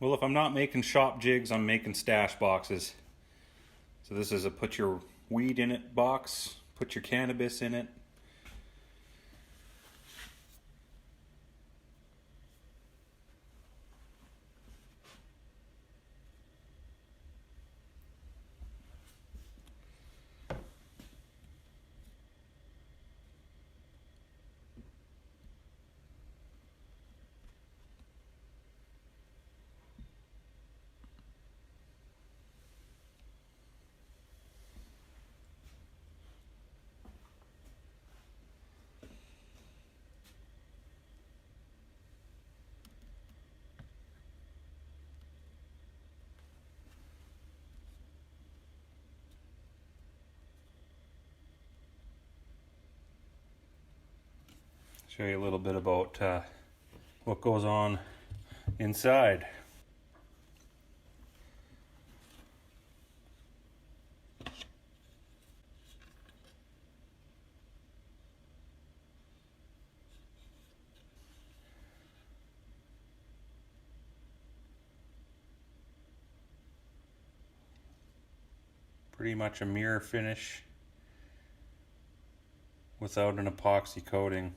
Well, if I'm not making shop jigs, I'm making stash boxes. So this is a put your weed in it box, put your cannabis in it. Show you a little bit about what goes on inside. Pretty much a mirror finish without an epoxy coating.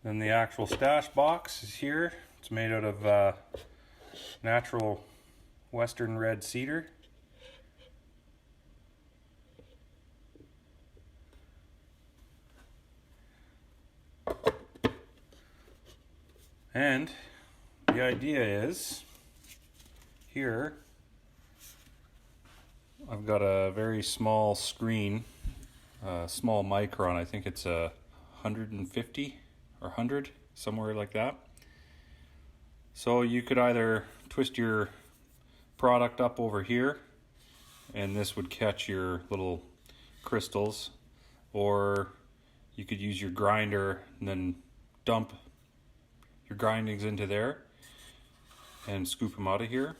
Then the actual stash box is here. It's made out of natural western red cedar. And the idea is, here I've got a very small screen, small micron, I think it's a 150 or 100, somewhere like that. So you could either twist your product up over here and this would catch your little crystals, or you could use your grinder and then dump your grindings into there and scoop them out of here.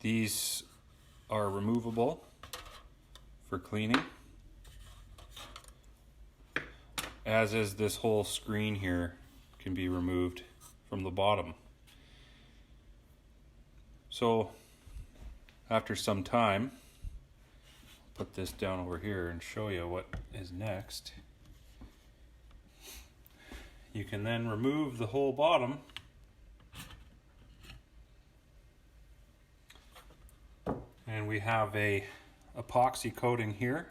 These are removable for cleaning, as is this whole screen here can be removed from the bottom. So after some time, I'll put this down over here and show you what is next. You can then remove the whole bottom and we have a epoxy coating here.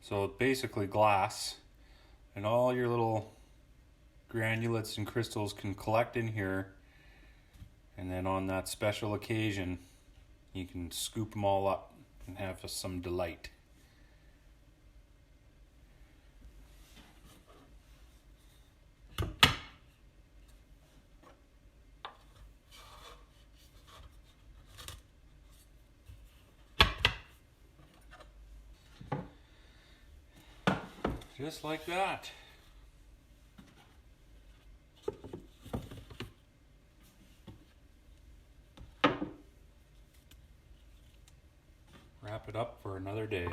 So basically glass, and all your little granulates and crystals can collect in here, and then on that special occasion you can scoop them all up and have some delight. Just like that. Wrap it up for another day.